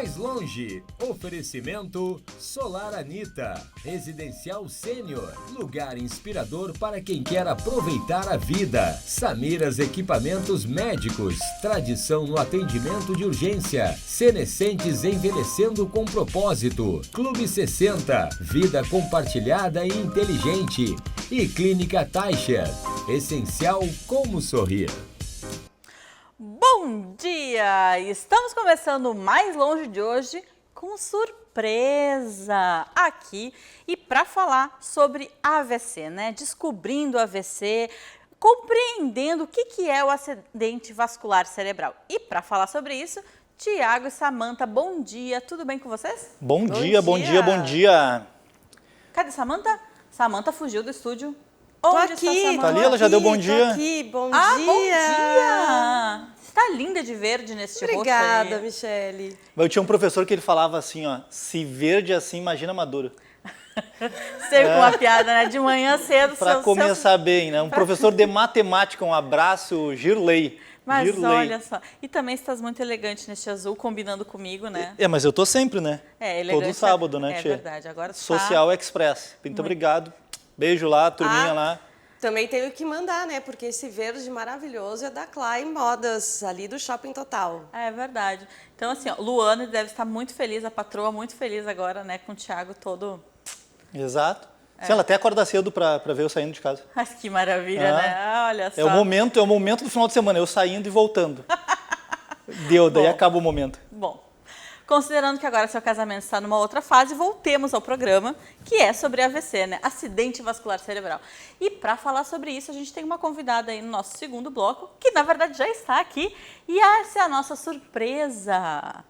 Mais longe, oferecimento Solar Anita, Residencial Sênior, lugar inspirador para quem quer aproveitar a vida. Samiras Equipamentos Médicos, tradição no atendimento de urgência. Senescentes envelhecendo com propósito. Clube 60, vida compartilhada e inteligente. E Clínica Teicher, essencial como sorrir. Bom dia! Estamos começando Mais Longe de hoje com surpresa aqui e para falar sobre AVC, né? Descobrindo o AVC, compreendendo o que é o acidente vascular cerebral. E para falar sobre isso, Tiago e Samanta, bom dia, tudo bem com vocês? Bom dia, bom dia, bom dia. Cadê Samanta? Samanta fugiu do estúdio. Tô Onde aqui, está Samanta? Tá ali, ela já deu bom dia. Tô aqui, bom Ah, dia. bom dia! Está linda de verde nesse rosto Obrigada, aí. Michele. Eu tinha um professor que ele falava assim, ó, se verde assim, imagina maduro. Sempre com uma piada, né? De manhã cedo. Para começar bem, né? Um professor de matemática, um abraço, Girley. Mas Girley. olha só, e também estás muito elegante neste azul, combinando comigo, né? É, mas eu tô sempre, né? É, elegante. Todo sábado, né, É tia? verdade, agora tá... Social Express. Muito obrigado. Beijo lá, turminha lá. Também tenho que mandar, né? Porque esse verde maravilhoso é da Klein Modas, ali do Shopping Total. É verdade. Então, assim, ó, Luana deve estar muito feliz, a patroa muito feliz agora, né? Com o Thiago todo... Exato. Sim, ela até acorda cedo pra ver eu saindo de casa. Mas que maravilha, né? Olha só. É o momento do final de semana, eu saindo e voltando. Daí acaba o momento. Bom, considerando que agora seu casamento está numa outra fase, voltemos ao programa, que é sobre AVC, né? Acidente vascular cerebral. E para falar sobre isso, a gente tem uma convidada aí no nosso segundo bloco, que na verdade já está aqui, e essa é a nossa surpresa.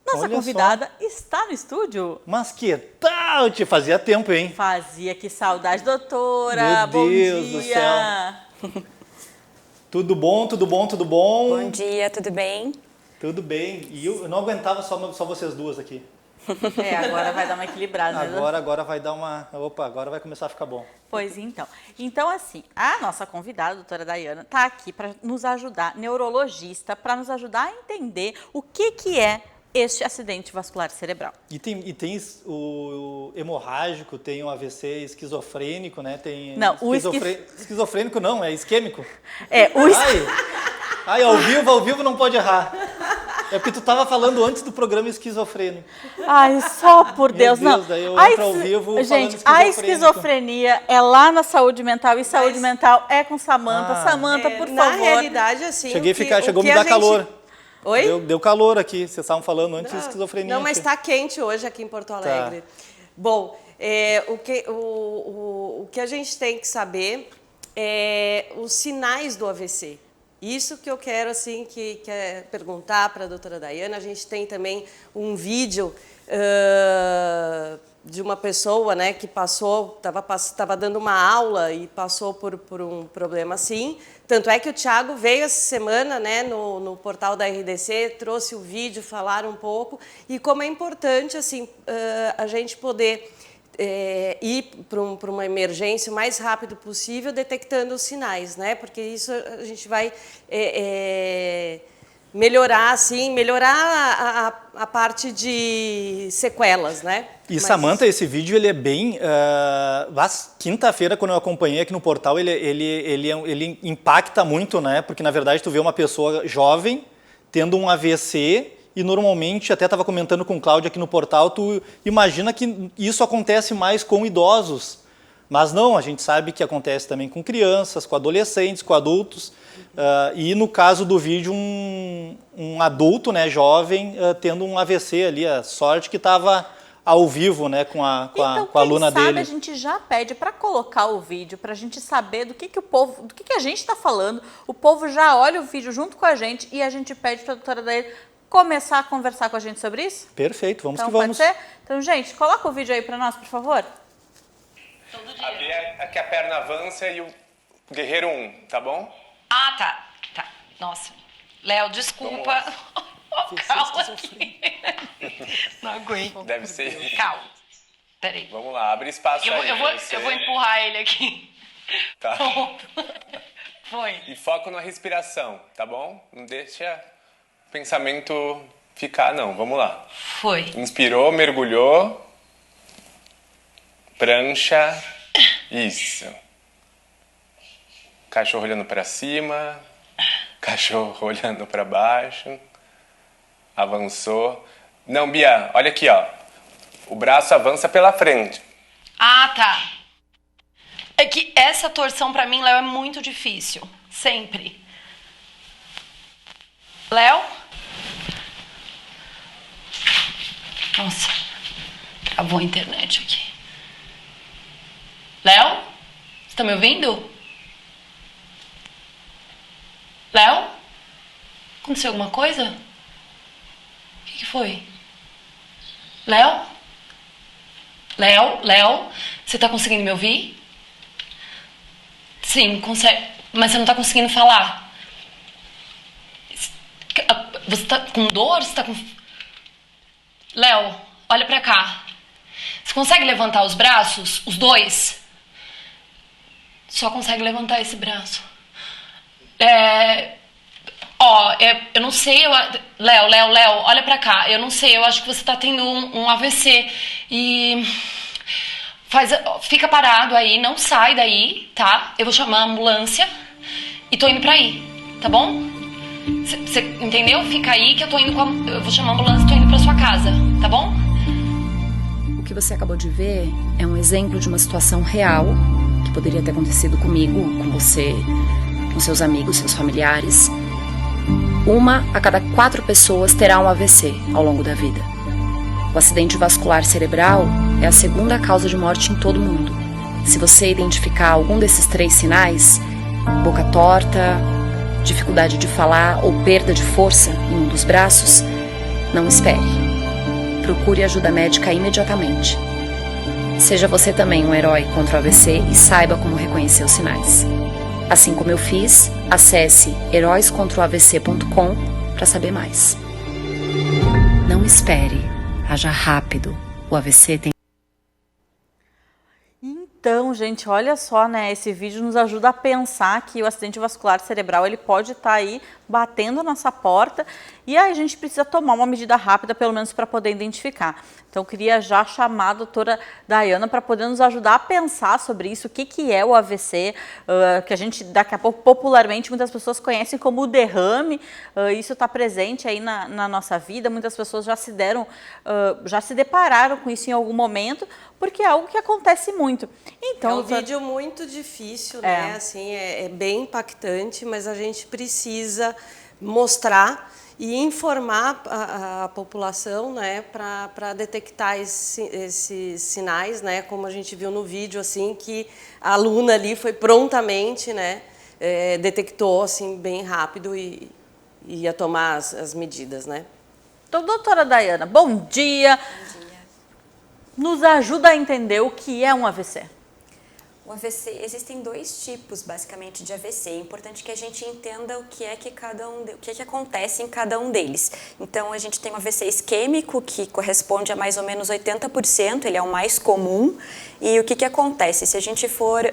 Nossa Olha convidada está no estúdio. Mas que tal? Te fazia tempo, hein? Fazia, que saudade, doutora. Meu Bom Deus do dia. Tudo bom, tudo bom, tudo bom? Bom dia, tudo bem? Tudo bem. E eu não aguentava só vocês duas aqui. É, agora vai dar uma equilibrada, né? Agora vai dar uma... Opa, agora vai começar a ficar bom. Pois então. Então, assim, a nossa convidada, a doutora Daiana, está aqui para nos ajudar, neurologista, para nos ajudar a entender o que é este acidente vascular cerebral. E tem o hemorrágico, tem o AVC esquizofrênico, né? Tem Não, esquizofrênico não, é isquêmico. É, o Ai, ao vivo não pode errar. É porque tu estava falando antes do programa esquizofrênico. Ai, só por Deus, Meu não. Deus, daí eu entro ao vivo falando gente, a esquizofrenia é lá na saúde mental e saúde mental é com Samanta. Samanta, por Na favor. realidade, assim... Chegou a me dar calor. Oi? Deu calor aqui, vocês estavam falando antes de esquizofrenia. Não, mas está quente hoje aqui em Porto Alegre. Bom, o que a gente tem que saber é os sinais do AVC. Isso que eu quero assim que perguntar para a doutora Daiana. A gente tem também um vídeo de uma pessoa, né, que estava dando uma aula e passou por um problema assim. Tanto é que o Thiago veio essa semana, né, no portal da RDC, trouxe o vídeo, falaram um pouco, e como é importante assim, a gente poder ir para uma emergência o mais rápido possível, detectando os sinais, né, porque isso a gente vai melhorar a parte de sequelas, né? E Samanta, esse vídeo ele é bem... quinta-feira, quando eu acompanhei aqui no portal, ele impacta muito, né? Porque, na verdade, tu vê uma pessoa jovem tendo um AVC e, normalmente, até estava comentando com o Cláudio aqui no portal, tu imagina que isso acontece mais com idosos. Mas não, a gente sabe que acontece também com crianças, com adolescentes, com adultos. E no caso do vídeo, um adulto, né, jovem, tendo um AVC ali, a sorte que estava ao vivo, né, com a aluna dele. Então, a gente já pede para colocar o vídeo, para a gente saber do que o povo, do que a gente está falando. O povo já olha o vídeo junto com a gente e a gente pede para a doutora Daí começar a conversar com a gente sobre isso? Perfeito, vamos então, que vamos. Pode ser? Então, gente, coloca o vídeo aí para nós, por favor. Abrir aqui a perna avança e o guerreiro 1, tá bom? Ah, tá. Nossa. Léo, desculpa. Calma aqui. Não aguento. Deve ser. Calma. Peraí. Vamos lá, abre espaço aí. Eu vou empurrar ele aqui. Tá. Pronto. Foi. E foco na respiração, tá bom? Não deixa o pensamento ficar, não. Vamos lá. Foi. Inspirou, mergulhou. Prancha. Isso. Cachorro olhando para cima. Cachorro olhando para baixo. Avançou. Não, Bia, olha aqui, ó. O braço avança pela frente. Ah, tá. É que essa torção pra mim, Léo, é muito difícil. Sempre. Léo? Nossa, travou a internet aqui. Léo? Você tá me ouvindo? Léo? Aconteceu alguma coisa? O que foi? Léo? Léo? Você tá conseguindo me ouvir? Sim, consegue. Mas você não tá conseguindo falar. Você tá com dor? Você tá com... Léo, olha pra cá. Você consegue levantar os braços? Os dois? Só consegue levantar esse braço. Eu não sei, Léo, olha pra cá. Eu não sei, eu acho que você tá tendo um AVC. E... Fica parado aí, não sai daí, tá? Eu vou chamar a ambulância e tô indo pra aí, tá bom? Você entendeu? Fica aí que eu vou chamar a ambulância e tô indo pra sua casa, tá bom? O que você acabou de ver é um exemplo de uma situação real que poderia ter acontecido comigo, com você, com seus amigos, seus familiares. 1 a cada 4 pessoas terá um AVC ao longo da vida. O acidente vascular cerebral é a segunda causa de morte em todo o mundo. Se você identificar algum desses 3 sinais, boca torta, dificuldade de falar ou perda de força em um dos braços, não espere. Procure ajuda médica imediatamente. Seja você também um herói contra o AVC e saiba como reconhecer os sinais. Assim como eu fiz, acesse heróiscontraoavc.com para saber mais. Não espere. Haja rápido. O AVC tem... Então, gente, olha só, né? Esse vídeo nos ajuda a pensar que o acidente vascular cerebral ele pode estar aí batendo a nossa porta e aí a gente precisa tomar uma medida rápida, pelo menos para poder identificar. Então, eu queria já chamar a doutora Dayana para poder nos ajudar a pensar sobre isso, o que é o AVC, que a gente, daqui a pouco, popularmente, muitas pessoas conhecem como o derrame, isso está presente aí na nossa vida, muitas pessoas já se depararam com isso em algum momento, porque é algo que acontece muito. Então, é um vídeo muito difícil, né? Assim, é bem impactante, mas a gente precisa mostrar e informar a população, né, para detectar esses sinais, né, como a gente viu no vídeo, assim, que a aluna ali foi prontamente, né, detectou assim bem rápido e ia tomar as medidas, né? Então, doutora Dayana, bom dia. Bom dia. Nos ajuda a entender o que é um AVC. O AVC, existem 2 tipos, basicamente, de AVC. É importante que a gente entenda o que é que acontece em cada um deles. Então, a gente tem o AVC isquêmico, que corresponde a mais ou menos 80%, ele é o mais comum. E o que acontece? Se a gente for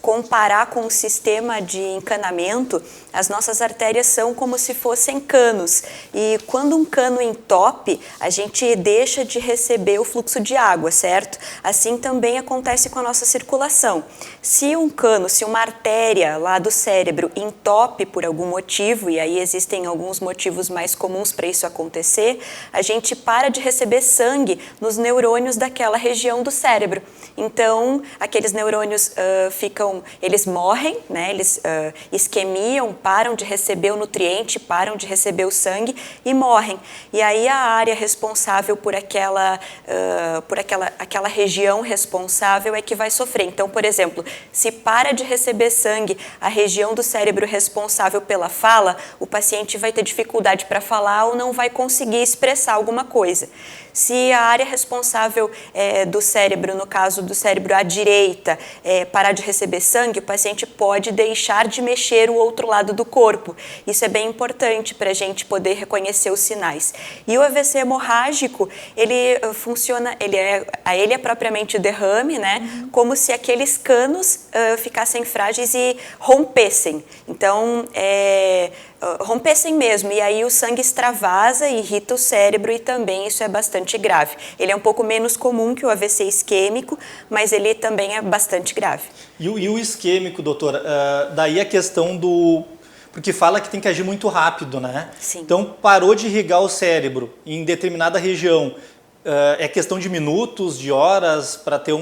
comparar com o sistema de encanamento, as nossas artérias são como se fossem canos. E quando um cano entope, a gente deixa de receber o fluxo de água, certo? Assim também acontece com a nossa circulação. Se um cano, se uma artéria lá do cérebro entope por algum motivo, e aí existem alguns motivos mais comuns para isso acontecer, a gente para de receber sangue nos neurônios daquela região do cérebro. Então, aqueles neurônios eles morrem, né? Eles isquemiam, param de receber o nutriente, param de receber o sangue e morrem. E aí a área responsável por aquela região responsável é que vai sofrer. Então, por exemplo, se para de receber sangue a região do cérebro responsável pela fala, o paciente vai ter dificuldade para falar ou não vai conseguir expressar alguma coisa. Se a área responsável do cérebro, no caso do cérebro à direita, parar de receber sangue, o paciente pode deixar de mexer o outro lado do corpo. Isso é bem importante para a gente poder reconhecer os sinais. E o AVC hemorrágico, ele funciona, ele é propriamente o derrame, né? Como se aqueles canos ficassem frágeis e rompessem. Então, rompessem mesmo, e aí o sangue extravasa, irrita o cérebro e também isso é bastante grave. Ele é um pouco menos comum que o AVC isquêmico, mas ele também é bastante grave. E o isquêmico, doutora, daí a questão do... Porque fala que tem que agir muito rápido, né? Sim. Então, parou de irrigar o cérebro em determinada região, é questão de minutos, de horas, para ter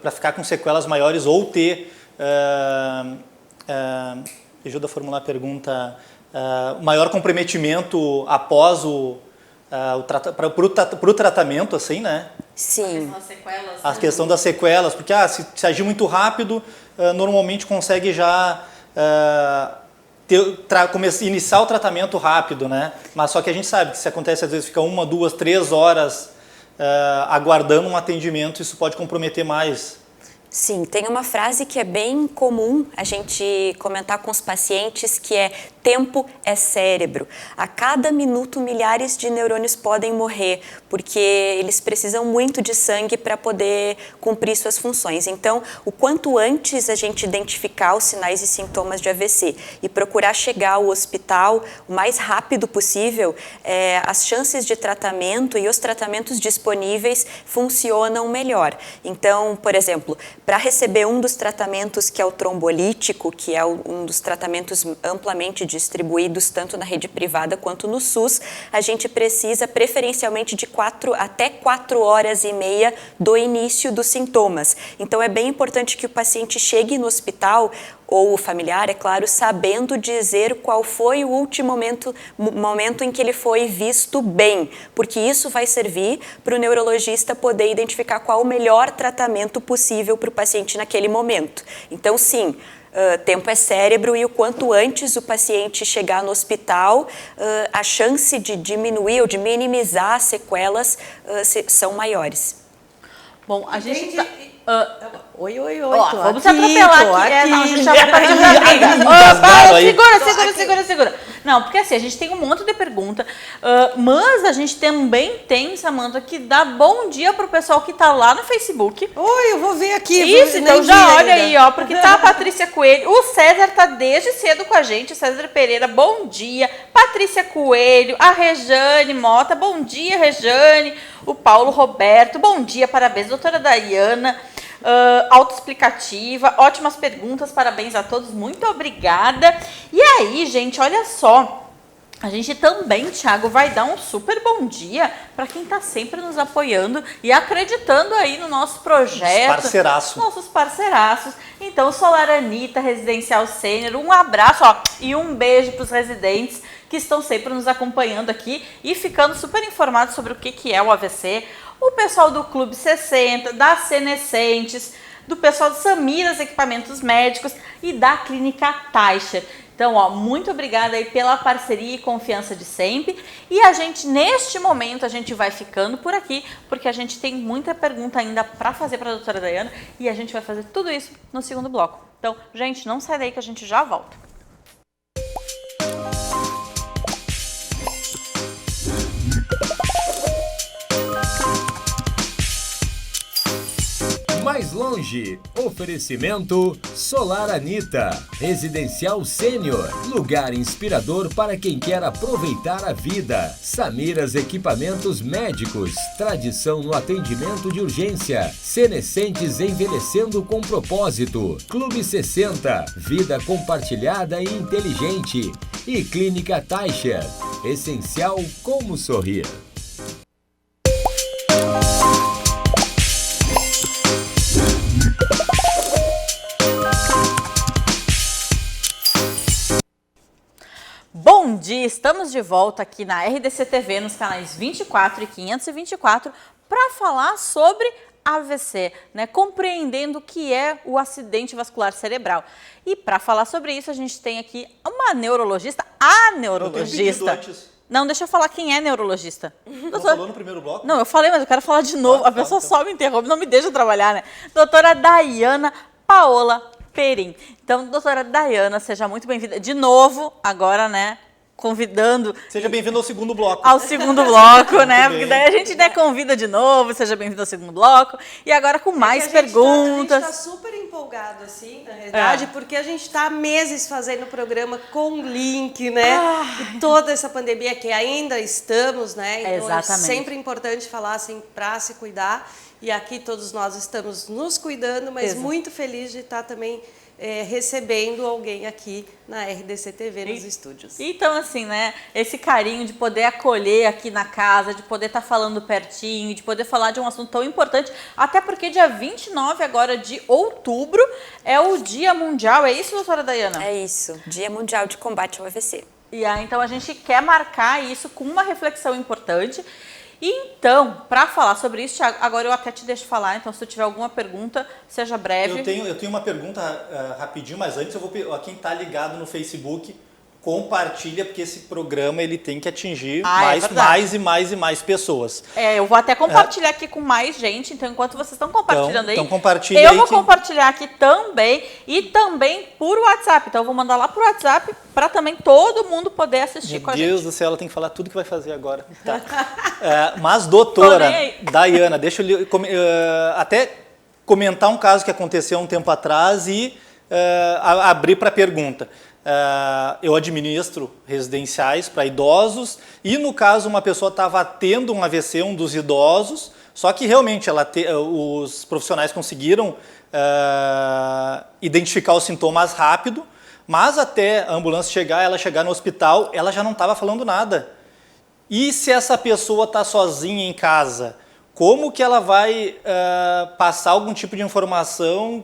para ficar com sequelas maiores ou ter... ajuda a formular a pergunta, maior comprometimento após para o tratamento, assim, né? Sim. A questão das sequelas, porque se agir muito rápido, normalmente consegue já iniciar o tratamento rápido, né? Mas só que a gente sabe que se acontece, às vezes fica 1, 2, 3 horas aguardando um atendimento, isso pode comprometer mais. Sim, tem uma frase que é bem comum a gente comentar com os pacientes, que é: tempo é cérebro. A cada minuto, milhares de neurônios podem morrer, porque eles precisam muito de sangue para poder cumprir suas funções. Então, o quanto antes a gente identificar os sinais e sintomas de AVC e procurar chegar ao hospital o mais rápido possível, as chances de tratamento e os tratamentos disponíveis funcionam melhor. Então, por exemplo, para receber um dos tratamentos, que é o trombolítico, que é um dos tratamentos amplamente distribuídos tanto na rede privada quanto no SUS, a gente precisa preferencialmente de 4 até 4 horas e meia do início dos sintomas. Então é bem importante que o paciente chegue no hospital, ou o familiar, é claro, sabendo dizer qual foi o último momento em que ele foi visto bem, porque isso vai servir para o neurologista poder identificar qual o melhor tratamento possível para o paciente naquele momento. Então, sim, tempo é cérebro, e o quanto antes o paciente chegar no hospital, a chance de diminuir ou de minimizar as sequelas são maiores. Bom, a gente... Oi. Vamos se atropelar aqui. Não, a gente já vai partir pra briga. Segura. Não, porque assim, a gente tem um monte de pergunta, mas a gente também tem, Samanta, que dá bom dia pro pessoal que tá lá no Facebook. Oi, eu vou ver aqui. Isso, então já olha aí, ó, porque tá a Patrícia Coelho, o César tá desde cedo com a gente, César Pereira, bom dia. Patrícia Coelho, a Rejane Mota, bom dia, Rejane. O Paulo Roberto, bom dia, parabéns, doutora Daiana. Autoexplicativa, ótimas perguntas, parabéns a todos, muito obrigada. E aí, gente, olha só, a gente também, Thiago, vai dar um super bom dia para quem está sempre nos apoiando e acreditando aí no nosso projeto. Nossos parceiraços. Então, Solar Anitta, Residencial Sênior, um abraço, ó, e um beijo para os residentes que estão sempre nos acompanhando aqui e ficando super informados sobre o que é o AVC. O pessoal do Clube 60, da Senescentes, do pessoal do Samiras Equipamentos Médicos e da Clínica Teicher. Então, ó, muito obrigada aí pela parceria e confiança de sempre. E a gente, neste momento, a gente vai ficando por aqui, porque a gente tem muita pergunta ainda para fazer para a doutora Daiana e a gente vai fazer tudo isso no segundo bloco. Então, gente, não sai daí que a gente já volta. Mais longe, oferecimento Solar Anitta, Residencial Sênior, lugar inspirador para quem quer aproveitar a vida. Samiras Equipamentos Médicos, tradição no atendimento de urgência. Senescentes envelhecendo com propósito. Clube 60, vida compartilhada e inteligente. E Clínica Teicher, essencial como sorrir. Bom dia, estamos de volta aqui na RDC TV, nos canais 24 e 524, para falar sobre AVC, né? Compreendendo o que é o acidente vascular cerebral. E para falar sobre isso, a gente tem aqui uma neurologista, Não, deixa eu falar quem é neurologista. Não falou no primeiro bloco? Não, eu falei, mas eu quero falar de novo. A pessoa só me interrompe, não me deixa trabalhar, né? Doutora Daiana Paola Perim. Então, doutora Daiana, seja muito bem-vinda. De novo, agora, né, convidando. Seja bem-vindo ao segundo bloco. Ao segundo bloco, né? Muito Porque bem. daí a gente convida de novo, seja bem-vindo ao segundo bloco. E agora com mais perguntas. A gente está super empolgado, assim, na realidade, porque a gente está há meses fazendo o programa com link, né? E toda essa pandemia que ainda estamos, né? Então Exatamente. é sempre importante falar assim, para se cuidar. E aqui todos nós estamos nos cuidando, mas Exato. muito feliz de estar também recebendo alguém aqui na RDC TV, nos estúdios. Então, assim, né, esse carinho de poder acolher aqui na casa, de poder estar falando pertinho, de poder falar de um assunto tão importante, até porque dia 29 agora de outubro é o Dia Mundial, é isso, doutora Dayana? É isso, Dia Mundial de Combate ao AVC. E aí, então, a gente quer marcar isso com uma reflexão importante. E então, para falar sobre isso, Thiago, agora eu até te deixo falar, então se tu tiver alguma pergunta, seja breve. Eu tenho uma pergunta rapidinho, mas antes eu vou a quem está ligado no Facebook, compartilha, porque esse programa ele tem que atingir mais pessoas. Eu vou até compartilhar aqui com mais gente, então enquanto vocês estão compartilhando então aí, compartilha eu aí vou compartilhar aqui também e também por WhatsApp. Então eu vou mandar lá pro WhatsApp para também todo mundo poder assistir com a gente. Meu Deus do céu, ela tem que falar tudo que vai fazer agora. Tá. Mas, doutora Dayana, deixa eu até comentar um caso que aconteceu um tempo atrás e abrir para pergunta. Eu administro residenciais para idosos e, no caso, uma pessoa estava tendo um AVC, um dos idosos, só que realmente os profissionais conseguiram identificar os sintomas rápido, mas até a ambulância chegar no hospital, ela já não estava falando nada. E se essa pessoa está sozinha em casa, como que ela vai passar algum tipo de informação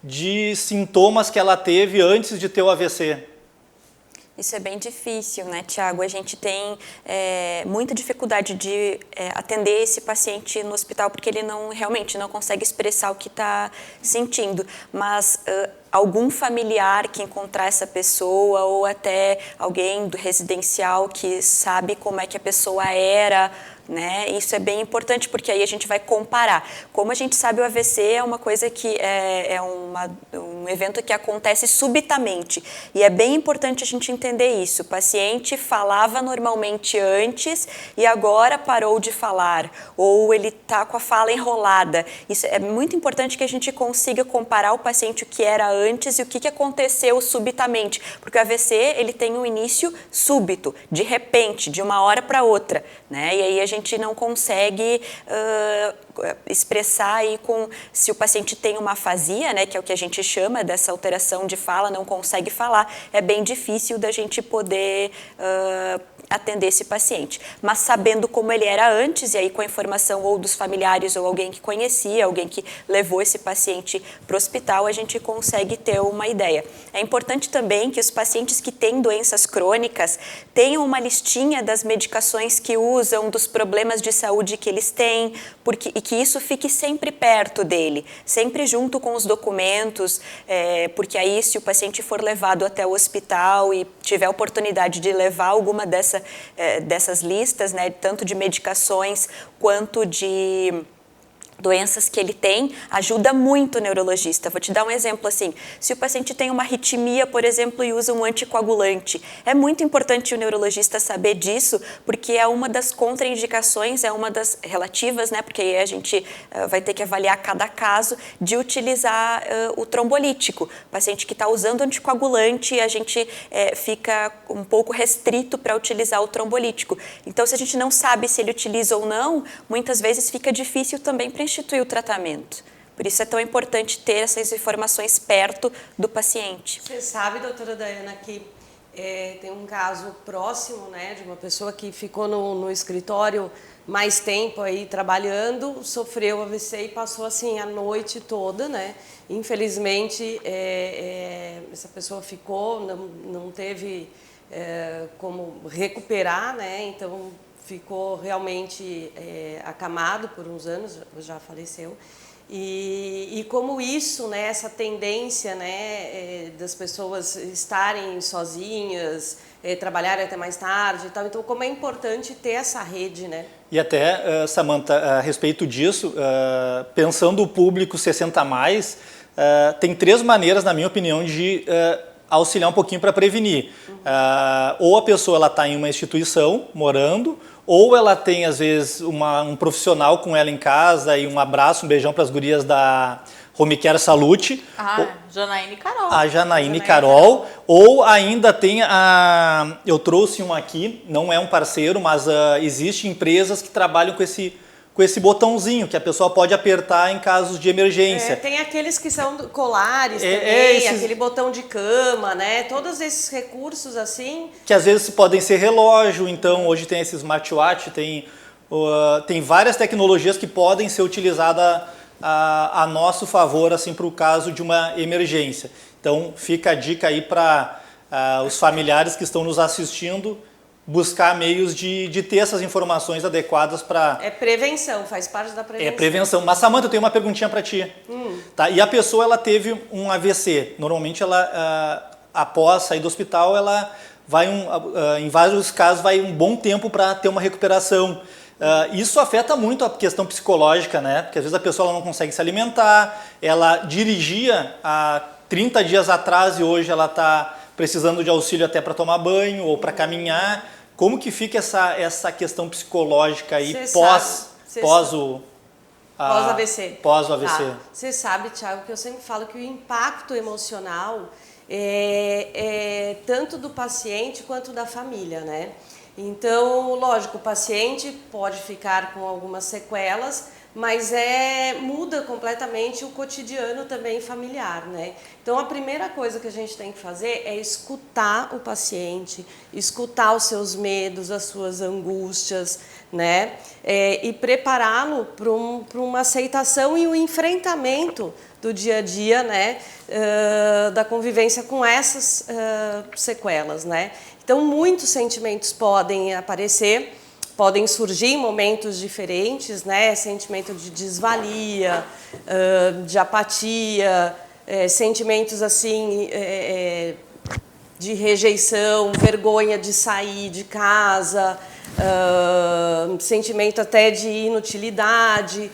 de sintomas que ela teve antes de ter o AVC? Isso é bem difícil, né, Tiago? A gente tem muita dificuldade de atender esse paciente no hospital porque ele realmente não consegue expressar o que está sentindo. Mas algum familiar que encontrar essa pessoa ou até alguém do residencial que sabe como é que a pessoa era, né? Isso é bem importante porque aí a gente vai comparar. Como a gente sabe, o AVC é uma coisa que um evento que acontece subitamente e é bem importante a gente entender isso. O paciente falava normalmente antes e agora parou de falar ou ele está com a fala enrolada. Isso é muito importante que a gente consiga comparar o paciente o que era antes e o que aconteceu subitamente, porque o AVC ele tem um início súbito, de repente, de uma hora para outra, né? E aí a gente não consegue expressar aí se o paciente tem uma afasia, né, que é o que a gente chama dessa alteração de fala, não consegue falar, é bem difícil da gente poder atender esse paciente. Mas sabendo como ele era antes, e aí com a informação ou dos familiares ou alguém que conhecia, alguém que levou esse paciente para o hospital, a gente consegue ter uma ideia. É importante também que os pacientes que têm doenças crônicas tenham uma listinha das medicações que usam, dos problemas de saúde que eles têm, e que isso fique sempre perto dele, sempre junto com os documentos, porque aí se o paciente for levado até o hospital e tiver a oportunidade de levar alguma dessas listas, né, tanto de medicações quanto de doenças que ele tem, ajuda muito o neurologista. Vou te dar um exemplo assim, se o paciente tem uma arritmia, por exemplo, e usa um anticoagulante, é muito importante o neurologista saber disso, porque é uma das contraindicações, é uma das relativas, né, porque aí a gente vai ter que avaliar cada caso, de utilizar o trombolítico. O paciente que está usando anticoagulante, a gente fica um pouco restrito para utilizar o trombolítico. Então, se a gente não sabe se ele utiliza ou não, muitas vezes fica difícil também para instituir o tratamento. Por isso é tão importante ter essas informações perto do paciente. Você sabe, doutora Dayana, que tem um caso próximo, né, de uma pessoa que ficou no escritório mais tempo aí trabalhando, sofreu AVC e passou assim a noite toda, né? Infelizmente, essa pessoa ficou, não teve como recuperar, né? Então ficou realmente acamado por uns anos, já faleceu. E como isso, né, essa tendência, né, das pessoas estarem sozinhas, trabalharem até mais tarde e tal, então como é importante ter essa rede, né? E até, Samantha, a respeito disso, pensando o público 60+, tem 3 maneiras, na minha opinião, de auxiliar um pouquinho para prevenir. Ou a pessoa ela está em uma instituição morando, ou ela tem às vezes um profissional com ela em casa, e um abraço, um beijão para as gurias da Home Care Salute. Janaína e Carol. A Janaína e Carol. Ou ainda tem eu trouxe um aqui, não é um parceiro, mas existem empresas que trabalham com esse botãozinho que a pessoa pode apertar em casos de emergência. Tem aqueles que são colares também, aquele botão de cama, né? Todos esses recursos assim. Que às vezes podem ser relógio, então hoje tem esse smartwatch, tem várias tecnologias que podem ser utilizadas a nosso favor, assim, para o caso de uma emergência. Então fica a dica aí para os familiares que estão nos assistindo, buscar meios de ter essas informações adequadas para... É prevenção, faz parte da prevenção. É prevenção. Mas, Samanta, eu tenho uma perguntinha para ti. Tá? E a pessoa, ela teve um AVC. Normalmente, ela, após sair do hospital, ela vai, em vários casos, vai um bom tempo para ter uma recuperação. Isso afeta muito a questão psicológica, né? Porque às vezes a pessoa ela não consegue se alimentar, ela dirigia há 30 dias atrás e hoje ela está precisando de auxílio até para tomar banho ou para caminhar. Como que fica essa questão psicológica aí pós o AVC? Pós o AVC. Você sabe, Thiago, que eu sempre falo que o impacto emocional é tanto do paciente quanto da família, né? Então, lógico, o paciente pode ficar com algumas sequelas, mas muda completamente o cotidiano também familiar, né? Então, a primeira coisa que a gente tem que fazer é escutar o paciente, escutar os seus medos, as suas angústias, né? E prepará-lo para uma aceitação e um enfrentamento do dia a dia, né? Da convivência com essas sequelas, né? Então, muitos sentimentos podem aparecer, podem surgir em momentos diferentes, né? Sentimento de desvalia, de apatia, sentimentos assim de rejeição, vergonha de sair de casa, sentimento até de inutilidade.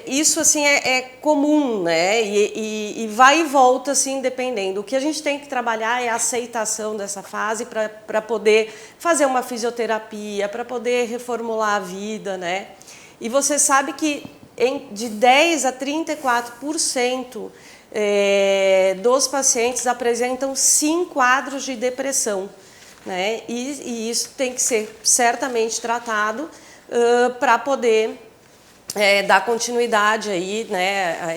Isso assim é comum, né? E vai e volta assim, dependendo. O que a gente tem que trabalhar é a aceitação dessa fase para poder fazer uma fisioterapia, para poder reformular a vida, né? E você sabe que de 10 a 34% dos pacientes apresentam 5 quadros de depressão, né? E isso tem que ser certamente tratado para poder dar continuidade aí, né, a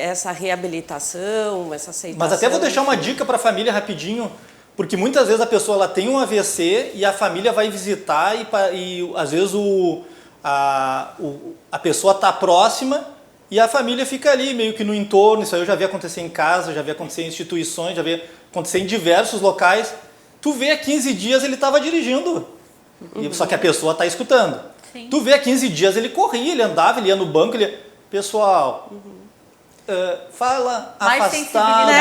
essa reabilitação, essa aceitação. Mas até vou deixar uma dica para a família rapidinho, porque muitas vezes a pessoa ela tem um AVC e a família vai visitar e às vezes a pessoa está próxima e a família fica ali meio que no entorno. Isso aí eu já vi acontecer em casa, já vi acontecer em instituições, já vi acontecer em diversos locais. Tu vê há 15 dias ele estava dirigindo, só que a pessoa está escutando. Sim. Tu vê há 15 dias ele corria, ele andava, ele ia no banco, pessoal, fala mais afastado,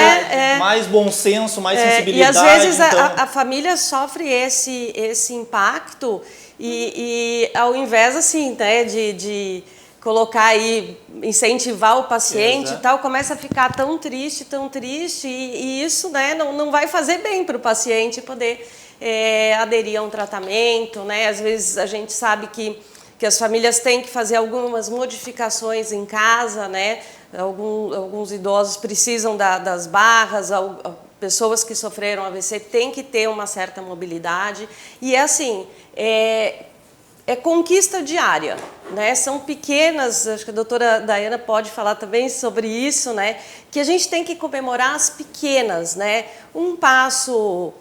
mais bom senso, mais sensibilidade. E às vezes então... a família sofre esse impacto e ao invés assim, né, de colocar aí, incentivar o paciente e tal, começa a ficar tão triste, e isso, né, não vai fazer bem para o paciente poder aderir a um tratamento, né? Às vezes a gente sabe que as famílias têm que fazer algumas modificações em casa, né? Alguns idosos precisam das barras, pessoas que sofreram AVC têm que ter uma certa mobilidade e assim, conquista diária, né? São pequenas, acho que a doutora Daiana pode falar também sobre isso, né? Que a gente tem que comemorar as pequenas, né? Um passo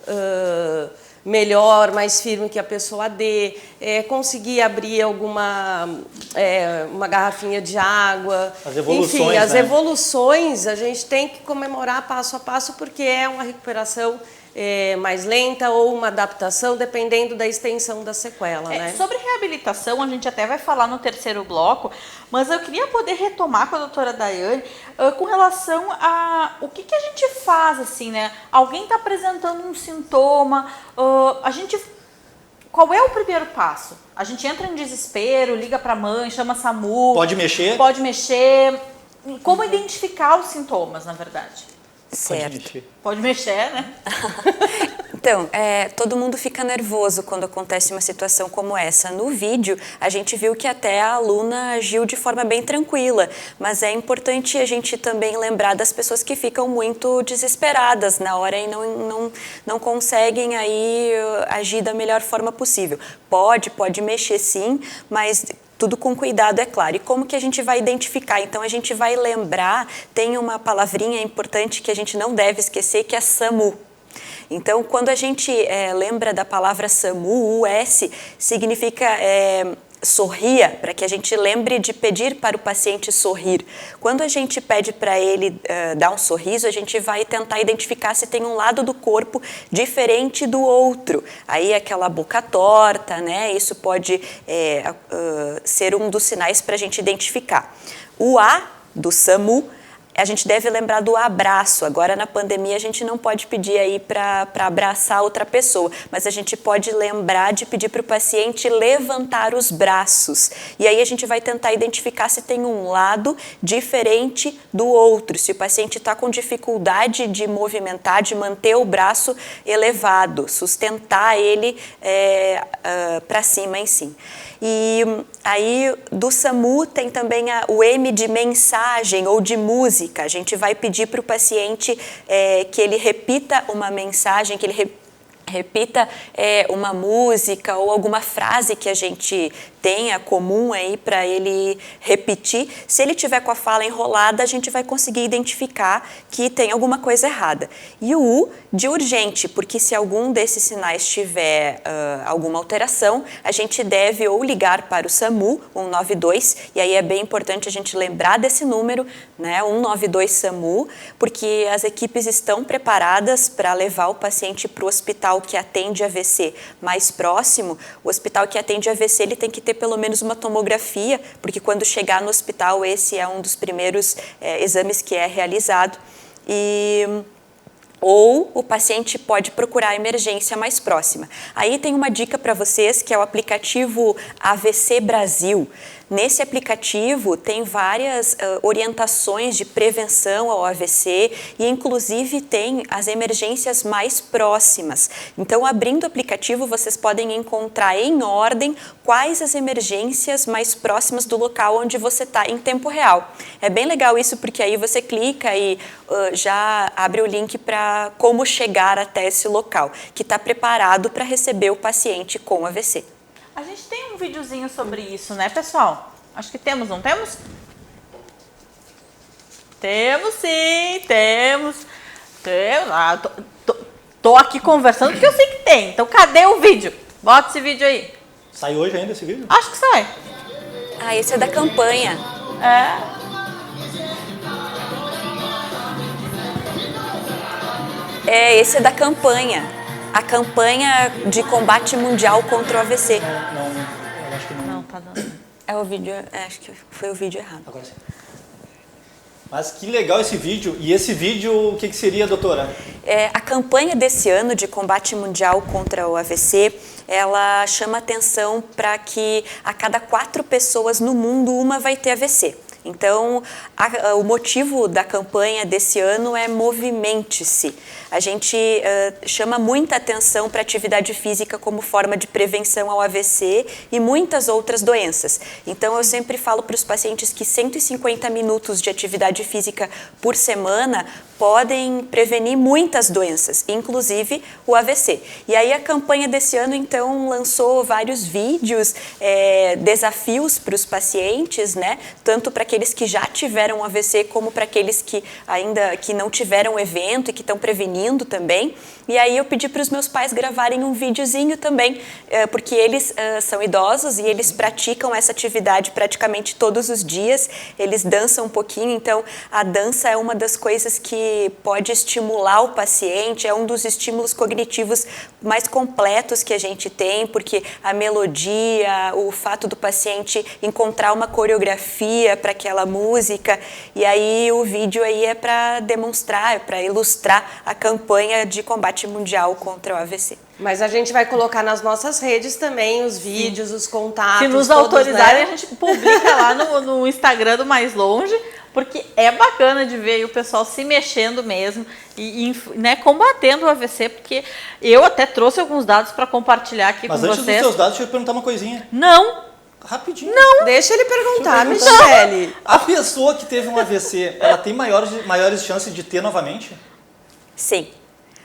melhor, mais firme que a pessoa dê, conseguir abrir uma garrafinha de água. As evoluções, enfim, as né? evoluções a gente tem que comemorar passo a passo porque é uma recuperação mais lenta ou uma adaptação, dependendo da extensão da sequela, né? Sobre reabilitação, a gente até vai falar no terceiro bloco, mas eu queria poder retomar com a doutora Daiane com relação a o que a gente faz, assim, né? Alguém está apresentando um sintoma, qual é o primeiro passo? A gente entra em desespero, liga para a mãe, chama SAMU... Pode mexer? Pode mexer. Como identificar os sintomas, na verdade? Certo. Pode mexer, né? Então, todo mundo fica nervoso quando acontece uma situação como essa. No vídeo, a gente viu que até a aluna agiu de forma bem tranquila, mas é importante a gente também lembrar das pessoas que ficam muito desesperadas na hora e não conseguem aí agir da melhor forma possível. Pode mexer sim, mas tudo com cuidado, é claro. E como que a gente vai identificar? Então, a gente vai lembrar, tem uma palavrinha importante que a gente não deve esquecer, que é SAMU. Então, quando a gente lembra da palavra SAMU, o S significa sorria, para que a gente lembre de pedir para o paciente sorrir. Quando a gente pede para ele dar um sorriso, a gente vai tentar identificar se tem um lado do corpo diferente do outro. Aí aquela boca torta, né? Isso pode ser um dos sinais para a gente identificar. O A do SAMU, a gente deve lembrar do abraço. Agora, na pandemia, a gente não pode pedir aí para abraçar outra pessoa, mas a gente pode lembrar de pedir para o paciente levantar os braços. E aí a gente vai tentar identificar se tem um lado diferente do outro, se o paciente está com dificuldade de movimentar, de manter o braço elevado, sustentar ele para cima em si. E aí, do SAMU, tem também o M de mensagem ou de música. A gente vai pedir para o paciente que ele repita uma mensagem, que ele repita uma música ou alguma frase que a gente tenha comum aí para ele repetir. Se ele tiver com a fala enrolada, a gente vai conseguir identificar que tem alguma coisa errada. E o U de urgente, porque se algum desses sinais tiver alguma alteração, a gente deve ou ligar para o SAMU 192, e aí é bem importante a gente lembrar desse número, né, 192 SAMU, porque as equipes estão preparadas para levar o paciente para o hospital que atende AVC mais próximo. O hospital que atende AVC, ele tem que ter pelo menos uma tomografia, porque quando chegar no hospital, esse é um dos primeiros exames que é realizado. Ou o paciente pode procurar a emergência mais próxima. Aí tem uma dica para vocês, que é o aplicativo AVC Brasil. Nesse aplicativo tem várias orientações de prevenção ao AVC e inclusive tem as emergências mais próximas. Então, abrindo o aplicativo, vocês podem encontrar em ordem quais as emergências mais próximas do local onde você está em tempo real. É bem legal isso, porque aí você clica e já abre o link para como chegar até esse local, que está preparado para receber o paciente com AVC. A gente tem um videozinho sobre isso, né, pessoal? Acho que temos, não temos? Temos sim, temos. Ah, tô aqui conversando porque eu sei que tem. Então, cadê o vídeo? Bota esse vídeo aí. Sai hoje ainda esse vídeo? Acho que sai. Ah, esse é da campanha. Esse é da campanha. A campanha de combate mundial contra o AVC. Não, eu acho que não. Não, tá dando. É o vídeo, acho que foi o vídeo errado. Agora sim. Mas que legal esse vídeo. E esse vídeo, o que seria, doutora? A campanha desse ano de combate mundial contra o AVC, ela chama atenção para que a cada 4 pessoas no mundo, uma vai ter AVC. Então, o motivo da campanha desse ano é Movimente-se. A gente chama muita atenção para a atividade física como forma de prevenção ao AVC e muitas outras doenças. Então, eu sempre falo para os pacientes que 150 minutos de atividade física por semana podem prevenir muitas doenças, inclusive o AVC. E aí a campanha desse ano, então, lançou vários vídeos, desafios para os pacientes, né? Tanto para aqueles que já tiveram AVC, como para aqueles que ainda não tiveram evento e que estão prevenindo também. E aí eu pedi para os meus pais gravarem um videozinho também, porque eles são idosos e eles praticam essa atividade praticamente todos os dias, eles dançam um pouquinho, então a dança é uma das coisas que pode estimular o paciente, é um dos estímulos cognitivos mais completos que a gente tem, porque a melodia, o fato do paciente encontrar uma coreografia para aquela música, e aí o vídeo aí é para demonstrar, para ilustrar a campanha de combate mundial contra o AVC. Mas a gente vai colocar nas nossas redes também os vídeos, os contatos. Se nos todos, autorizarem, né? a gente publica lá no Instagram do Mais Longe, porque é bacana de ver aí o pessoal se mexendo mesmo e né, combatendo o AVC, porque eu até trouxe alguns dados para compartilhar aqui com vocês. Mas antes dos seus dados, deixa eu te perguntar uma coisinha. Não. Rapidinho. Não. Deixa ele perguntar, Michele. A pessoa que teve um AVC, ela tem maiores chances de ter novamente? Sim.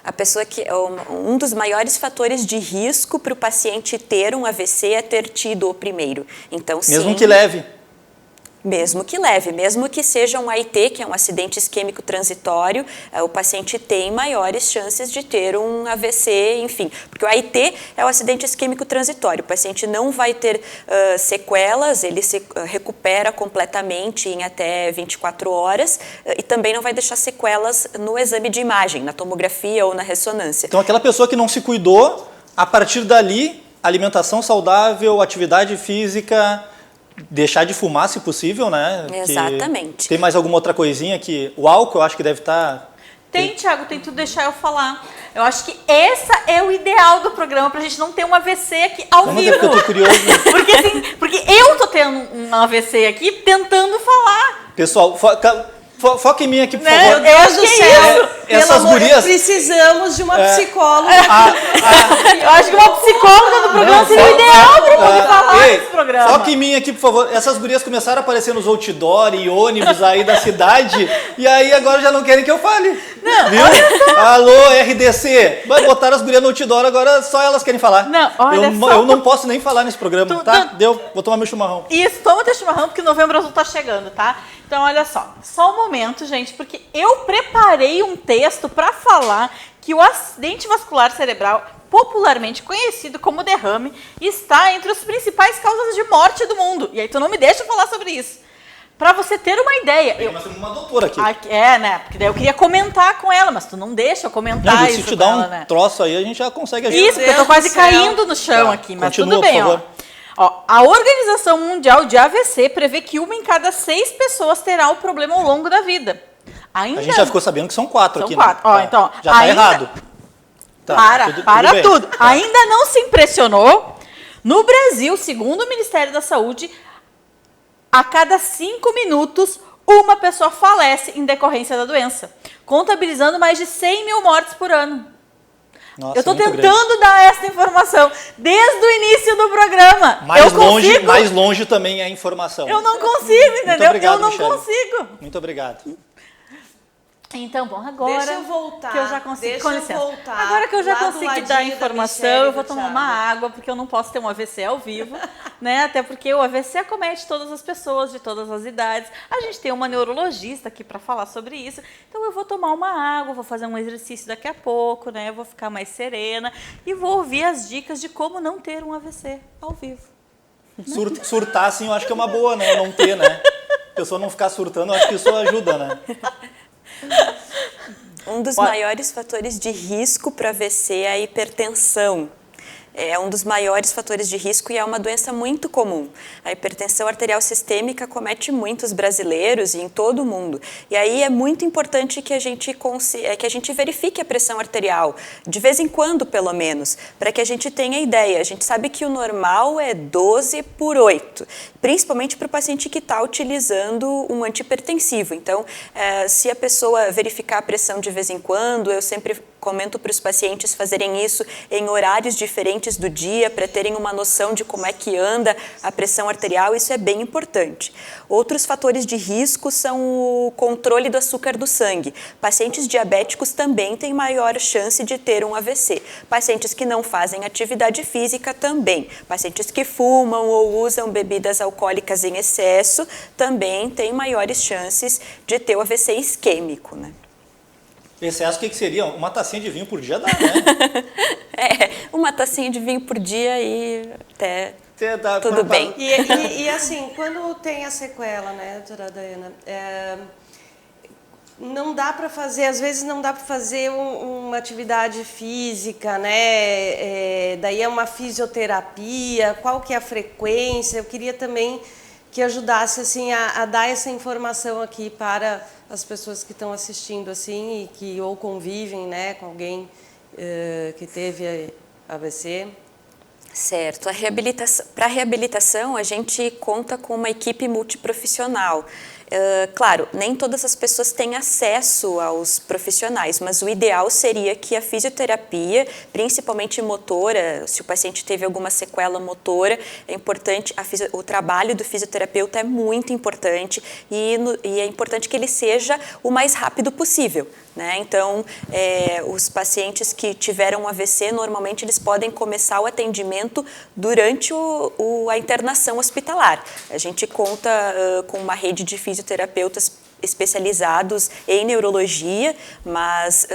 A pessoa que um dos maiores fatores de risco para o paciente ter um AVC é ter tido o primeiro. Então, sim. Mesmo que leve. Mesmo que leve, mesmo que seja um AIT, que é um acidente isquêmico transitório, o paciente tem maiores chances de ter um AVC, enfim. Porque o AIT é o acidente isquêmico transitório. O paciente não vai ter sequelas, ele se recupera completamente em até 24 horas e também não vai deixar sequelas no exame de imagem, na tomografia ou na ressonância. Então, aquela pessoa que não se cuidou, a partir dali, alimentação saudável, atividade física... Deixar de fumar, se possível, né? Exatamente. Tem mais alguma outra coisinha que... O álcool, eu acho que deve estar... Tem, Thiago, tem tudo, deixar eu falar. Eu acho que essa é o ideal do programa, pra gente não ter um AVC aqui ao vivo. Eu tô curioso. Porque, assim, porque eu tô tendo um AVC aqui tentando falar. Pessoal, foca em mim aqui, por Né? favor. Meu Deus do céu. Essas Pelo amor, gurias... precisamos de uma psicóloga. Eu acho que uma psicóloga no programa seria o ideal pra poder falar nesse programa. Foca em mim aqui, por favor. Essas gurias começaram a aparecer nos outdoor e ônibus aí da cidade, e aí agora já não querem que eu fale. Não, viu? Alô, RDC. Botaram as gurias no outdoor, agora só elas querem falar. Não, olha só. Eu não posso nem falar nesse programa, tá? Deu, vou tomar meu chimarrão. Isso, toma teu chimarrão, porque novembro azul tá chegando, tá? Então, olha só um momento, gente, porque eu preparei um texto para falar que o acidente vascular cerebral, popularmente conhecido como derrame, está entre as principais causas de morte do mundo. E aí tu não me deixa falar sobre isso. Para você ter uma ideia... Nós temos uma doutora aqui. né? Porque daí eu queria comentar com ela, mas tu não deixa eu comentar Não, isso se te dá um né? troço aí, a gente já consegue ajudar. Isso, porque eu tô quase caindo no chão aqui, mas continua, tudo bem, por favor. Ó, a Organização Mundial de AVC prevê que 1 em cada 6 pessoas terá o problema ao longo da vida. A gente já ficou sabendo que são 4 aqui, 4. Ó, né? então, já tá errado. Tá, tudo. Tá. Ainda não se impressionou? No Brasil, segundo o Ministério da Saúde, a cada 5 minutos, uma pessoa falece em decorrência da doença, contabilizando mais de 100 mil mortes por ano. Nossa, eu estou muito tentando grande. dar essa informação desde o início do programa. Mais longe também é a informação. Eu não consigo, entendeu? Muito obrigado, eu não Michele. consigo. Muito obrigado. Então, bom, agora Deixa eu voltar, que eu já consigo, deixa com eu licença. voltar Agora que eu já lá do consegui ladinho dar da a informação, Michele e eu vou do tomar Thiago. uma água, porque eu não posso ter um AVC ao vivo, né? Até porque o AVC acomete todas as pessoas de todas as idades. A gente tem uma neurologista aqui para falar sobre isso. Então eu vou tomar uma água, vou fazer um exercício daqui a pouco, né? Eu vou ficar mais serena e vou ouvir as dicas de como não ter um AVC ao vivo. Surtar, assim, eu acho que é uma boa, né? Não ter, né? A pessoa não ficar surtando, eu acho que isso ajuda, né? Um dos maiores fatores de risco para AVC é a hipertensão. É um dos maiores fatores de risco e é uma doença muito comum. A hipertensão arterial sistêmica comete muitos brasileiros e em todo o mundo. E aí é muito importante que a gente verifique a pressão arterial, de vez em quando pelo menos, para que a gente tenha ideia. A gente sabe que o normal é 12/8, principalmente para o paciente que está utilizando um antihipertensivo. Então, se a pessoa verificar a pressão de vez em quando, eu sempre comento para os pacientes fazerem isso em horários diferentes do dia, para terem uma noção de como é que anda a pressão arterial, isso é bem importante. Outros fatores de risco são o controle do açúcar do sangue. Pacientes diabéticos também têm maior chance de ter um AVC. Pacientes que não fazem atividade física também. Pacientes que fumam ou usam bebidas alcoólicas em excesso também têm maiores chances de ter o AVC isquêmico, né? Excesso, o que seria? Uma tacinha de vinho por dia dá, né? Uma tacinha de vinho por dia e até tudo bem. E assim, quando tem a sequela, né, doutora Daiana, não dá para fazer, às vezes não dá para fazer uma atividade física, né? Daí é uma fisioterapia, qual que é a frequência? Eu queria também que ajudasse assim a dar essa informação aqui para as pessoas que estão assistindo assim e que ou convivem, né, com alguém que teve AVC. Certo. Para a reabilitação, a gente conta com uma equipe multiprofissional. Claro, nem todas as pessoas têm acesso aos profissionais, mas o ideal seria que a fisioterapia, principalmente motora, se o paciente teve alguma sequela motora, é importante, o trabalho do fisioterapeuta é muito importante e é importante que ele seja o mais rápido possível, né? Então, os pacientes que tiveram AVC, normalmente eles podem começar o atendimento durante a internação hospitalar. A gente conta com uma rede de fisioterapeutas especializados em neurologia, mas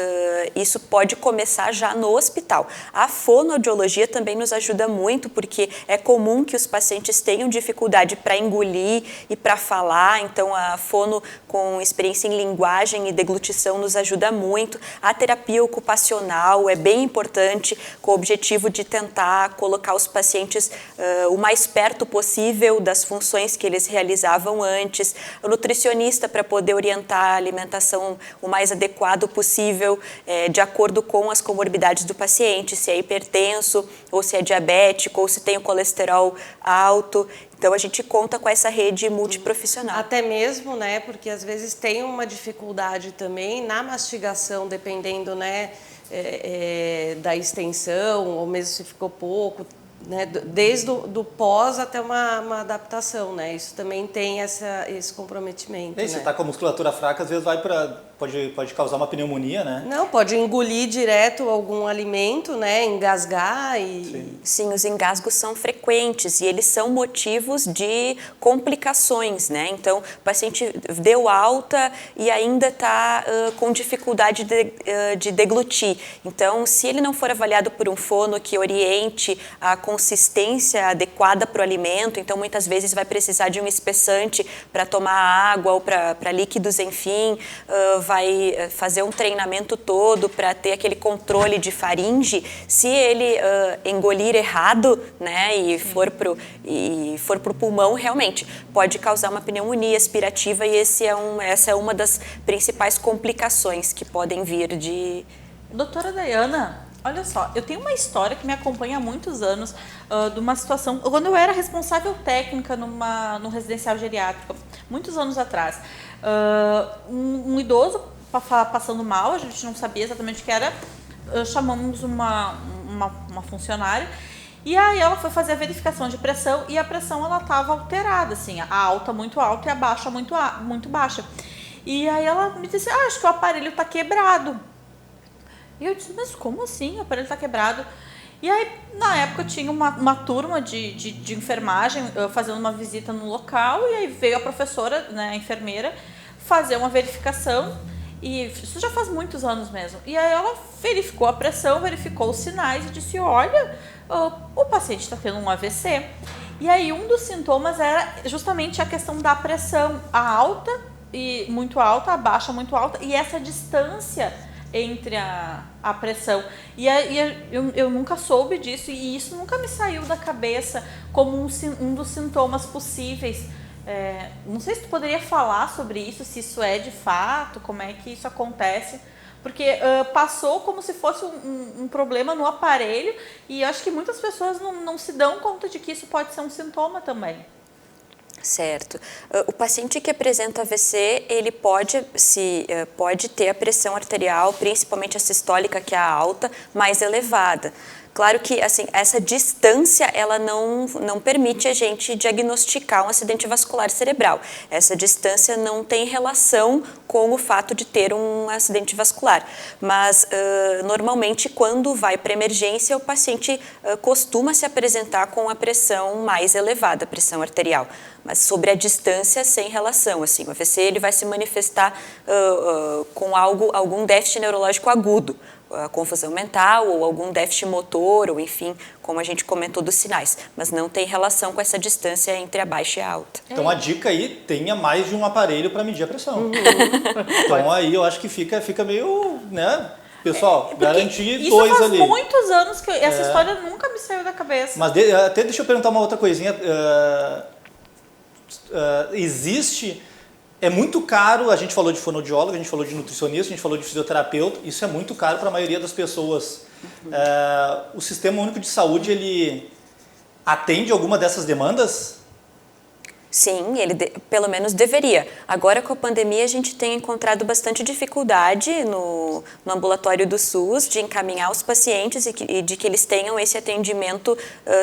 isso pode começar já no hospital. A fonoaudiologia também nos ajuda muito, porque é comum que os pacientes tenham dificuldade para engolir e para falar, então a fono com experiência em linguagem e deglutição nos ajuda muito. A terapia ocupacional é bem importante, com o objetivo de tentar colocar os pacientes o mais perto possível das funções que eles realizavam antes. O nutricionista para poder orientar a alimentação o mais adequado possível, de acordo com as comorbidades do paciente, se é hipertenso, ou se é diabético, ou se tem o colesterol alto. Então, a gente conta com essa rede multiprofissional. Até mesmo, né, porque às vezes tem uma dificuldade também na mastigação, dependendo, né, da extensão, ou mesmo se ficou pouco, né, desde do pós até uma adaptação, né? Isso também tem esse comprometimento. E se está com a musculatura fraca, às vezes pode causar uma pneumonia, né? Não, pode engolir direto algum alimento, né? Engasgar e... Sim, os engasgos são frequentes e eles são motivos de complicações, né? Então, o paciente deu alta e ainda está com dificuldade de deglutir. Então, se ele não for avaliado por um fono que oriente a consistência adequada para o alimento, então muitas vezes vai precisar de um espessante para tomar água ou para líquidos, enfim, vai fazer um treinamento todo para ter aquele controle de faringe. Se ele engolir errado, né, e for pro pulmão, realmente pode causar uma pneumonia aspirativa e essa é uma das principais complicações que podem vir de... Doutora Dayana, olha só, eu tenho uma história que me acompanha há muitos anos, de uma situação, quando eu era responsável técnica no residencial geriátrico, muitos anos atrás. Um idoso passando mal, a gente não sabia exatamente o que era, chamamos uma funcionária, e aí ela foi fazer a verificação de pressão, e a pressão ela estava alterada, assim, a alta muito alta e a baixa muito baixa. E aí ela me disse, acho que o aparelho está quebrado. E eu disse, mas como assim? O aparelho está quebrado. E aí, na época, tinha uma turma de enfermagem fazendo uma visita no local, e aí veio a professora, né, a enfermeira, fazer uma verificação, e isso já faz muitos anos mesmo. E aí ela verificou a pressão, verificou os sinais e disse, olha, o paciente está tendo um AVC. E aí um dos sintomas era justamente a questão da pressão, a alta e muito alta, a baixa muito alta, e essa distância entre a pressão. E eu nunca soube disso, e isso nunca me saiu da cabeça como um dos sintomas possíveis. Não sei se tu poderia falar sobre isso, se isso é de fato, como é que isso acontece, porque passou como se fosse um problema no aparelho, e eu acho que muitas pessoas não se dão conta de que isso pode ser um sintoma também. Certo. O paciente que apresenta AVC, ele pode ter a pressão arterial, principalmente a sistólica, que é a alta, mais elevada. Claro que assim, essa distância ela não permite a gente diagnosticar um acidente vascular cerebral. Essa distância não tem relação com o fato de ter um acidente vascular. Mas, normalmente, quando vai para emergência, o paciente costuma se apresentar com a pressão mais elevada, a pressão arterial. Mas sobre a distância, sem relação. Assim, o AVC ele vai se manifestar com algum déficit neurológico agudo, a confusão mental ou algum déficit motor, ou enfim, como a gente comentou dos sinais, mas não tem relação com essa distância entre a baixa e a alta. Então a dica aí, tenha mais de um aparelho para medir a pressão. Então aí eu acho que fica meio, né, pessoal, garantir dois ali. Isso faz muitos anos que essa história nunca me saiu da cabeça. Mas até deixa eu perguntar uma outra coisinha, existe... É muito caro, a gente falou de fonoaudiólogo, a gente falou de nutricionista, a gente falou de fisioterapeuta, isso é muito caro para a maioria das pessoas. O Sistema Único de Saúde, ele atende alguma dessas demandas? Sim, ele pelo menos deveria. Agora, com a pandemia, a gente tem encontrado bastante dificuldade no ambulatório do SUS de encaminhar os pacientes e de que eles tenham esse atendimento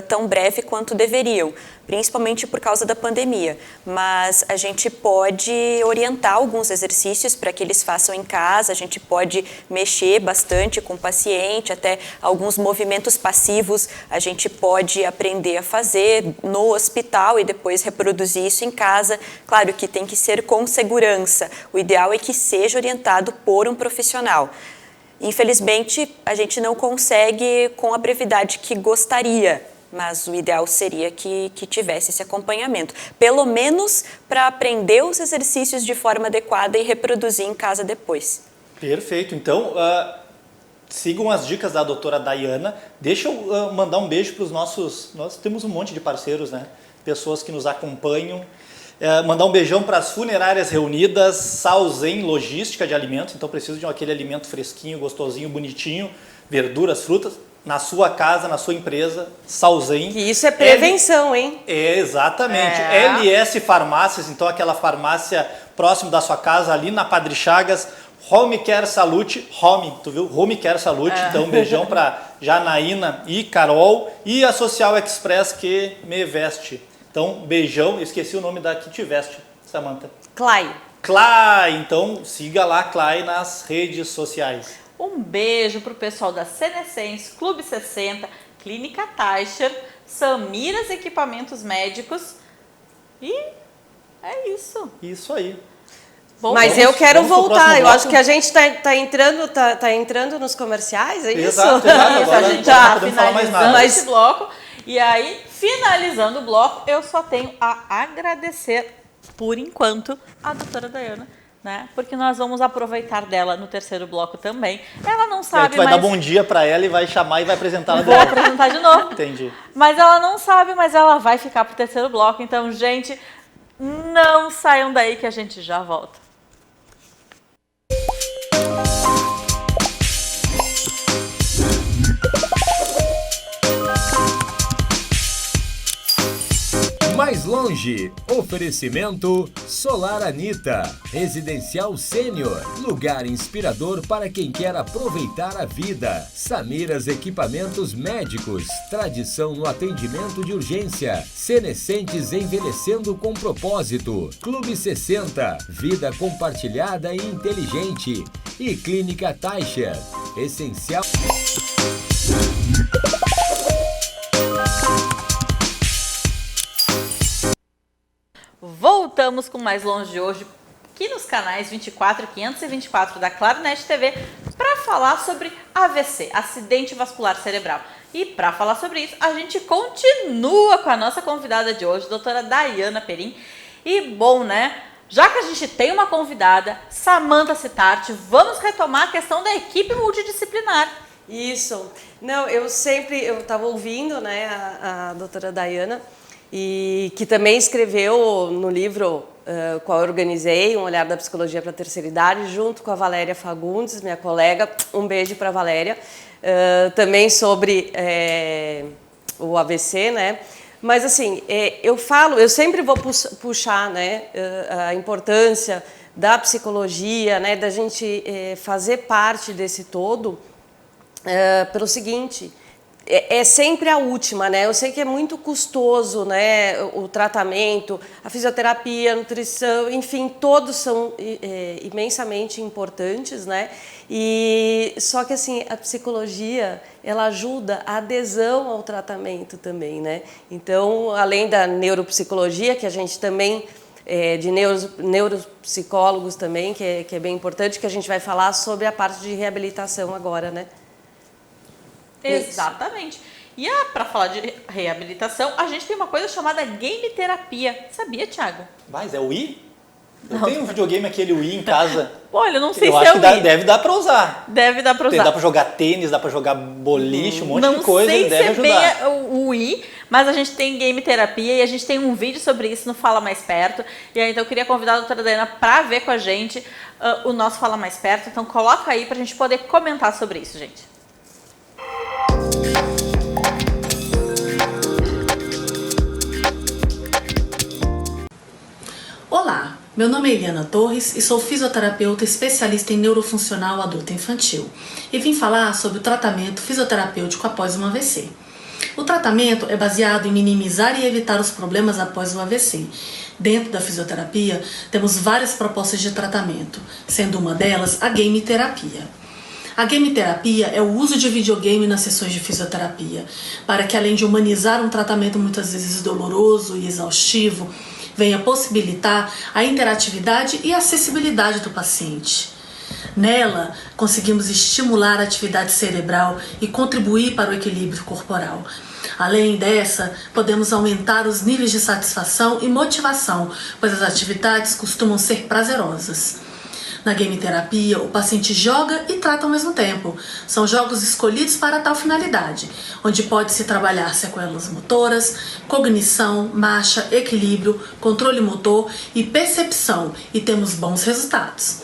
tão breve quanto deveriam, principalmente por causa da pandemia. Mas a gente pode orientar alguns exercícios para que eles façam em casa, a gente pode mexer bastante com o paciente, até alguns movimentos passivos a gente pode aprender a fazer no hospital e depois reproduzir isso em casa. Claro que tem que ser com segurança. O ideal é que seja orientado por um profissional. Infelizmente, a gente não consegue com a brevidade que gostaria, mas o ideal seria que tivesse esse acompanhamento. Pelo menos para aprender os exercícios de forma adequada e reproduzir em casa depois. Perfeito. Então, sigam as dicas da doutora Dayana. Deixa eu mandar um beijo para os nossos... Nós temos um monte de parceiros, né? Pessoas que nos acompanham. Mandar um beijão para as Funerárias Reunidas, Salzen Logística de Alimentos. Então, preciso de aquele alimento fresquinho, gostosinho, bonitinho, verduras, frutas. Na sua casa, na sua empresa, Salzen. E isso é prevenção, hein? Exatamente. LS Farmácias, então aquela farmácia próximo da sua casa, ali na Padre Chagas. Home Care Salute, tu viu? Home Care Salute, então um beijão para Janaína e Carol. E a Social Express que me veste. Então, beijão, esqueci o nome da que te veste, Samantha. Clay, então siga lá Clay nas redes sociais. Um beijo para o pessoal da Senescence, Clube 60, Clínica Teicher, Samiras Equipamentos Médicos e é isso. Isso aí. Bom, mas eu quero voltar, eu acho que a gente tá entrando nos comerciais, é isso? Exato. Agora a gente já podemos falar mais nada. Finalizando esse bloco, e aí, finalizando o bloco, eu só tenho a agradecer, por enquanto, a doutora Dayana, né? Porque nós vamos aproveitar dela no terceiro bloco também. Ela não sabe, vai dar bom dia para ela e vai chamar e vai apresentar ela. Vou apresentar de novo. Entendi. Mas ela não sabe, mas ela vai ficar pro terceiro bloco. Então, gente, não saiam daí que a gente já volta. Mais longe, oferecimento Solar Anita, residencial sênior, lugar inspirador para quem quer aproveitar a vida. Samiras Equipamentos Médicos, tradição no atendimento de urgência. Senescentes envelhecendo com propósito. Clube 60, vida compartilhada e inteligente. E Clínica Teicher, essencial... Voltamos com Mais Longe de hoje, aqui nos canais 24 e 524 da Claronet TV, para falar sobre AVC, acidente vascular cerebral. E para falar sobre isso, a gente continua com a nossa convidada de hoje, doutora Dayana Perim. E bom, né? Já que a gente tem uma convidada, Samantha Cittart, vamos retomar a questão da equipe multidisciplinar. Isso. Não, eu estava ouvindo, né, a doutora Dayana, e que também escreveu no livro qual eu organizei, Um Olhar da Psicologia para a Terceira Idade, junto com a Valéria Fagundes, minha colega, um beijo para a Valéria, também sobre o AVC, né? Mas assim, eu sempre vou puxar, né, a importância da psicologia, né, da gente fazer parte desse todo, pelo seguinte... É sempre a última, né? Eu sei que é muito custoso, né? O tratamento, a fisioterapia, a nutrição, enfim, todos são imensamente importantes, né? E só que assim, a psicologia, ela ajuda a adesão ao tratamento também, né? Então, além da neuropsicologia, que a gente também de neuropsicólogos também, que é bem importante, que a gente vai falar sobre a parte de reabilitação agora, né? Exatamente. E para falar de reabilitação, a gente tem uma coisa chamada game terapia. Sabia, Thiago? Mas é o Wii? Eu tenho um videogame, aquele Wii em casa. Olha, eu não sei eu se acho é que o Wii. Deve dar pra usar. Deve dar pra usar. Dá pra jogar tênis, dá pra jogar boliche, um monte de coisa. Não sei deve se ajudar. é bem o Wii, mas a gente tem game terapia e a gente tem um vídeo sobre isso no Fala Mais Perto. E aí, então, eu queria convidar a doutora Dayana pra ver com a gente o nosso Fala Mais Perto. Então, coloca aí pra gente poder comentar sobre isso, gente. Olá, meu nome é Eliana Torres e sou fisioterapeuta especialista em neurofuncional adulto infantil e vim falar sobre o tratamento fisioterapêutico após um AVC. O tratamento é baseado em minimizar e evitar os problemas após o AVC. Dentro da fisioterapia, temos várias propostas de tratamento, sendo uma delas a game terapia. A game terapia é o uso de videogame nas sessões de fisioterapia, para que além de humanizar um tratamento muitas vezes doloroso e exaustivo, venha possibilitar a interatividade e a acessibilidade do paciente. Nela, conseguimos estimular a atividade cerebral e contribuir para o equilíbrio corporal. Além dessa, podemos aumentar os níveis de satisfação e motivação, pois as atividades costumam ser prazerosas. Na game terapia, o paciente joga e trata ao mesmo tempo. São jogos escolhidos para tal finalidade, onde pode-se trabalhar sequelas motoras, cognição, marcha, equilíbrio, controle motor e percepção, e temos bons resultados.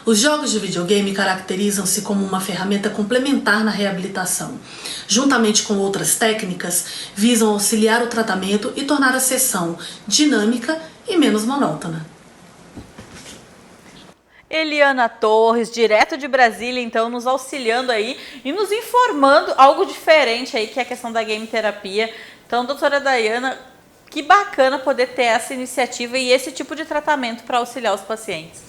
Os jogos de videogame caracterizam-se como uma ferramenta complementar na reabilitação. Juntamente com outras técnicas, visam auxiliar o tratamento e tornar a sessão dinâmica e menos monótona. Eliana Torres, direto de Brasília, então, nos auxiliando aí e nos informando algo diferente aí, que é a questão da game terapia. Então, doutora Dayana, que bacana poder ter essa iniciativa e esse tipo de tratamento para auxiliar os pacientes.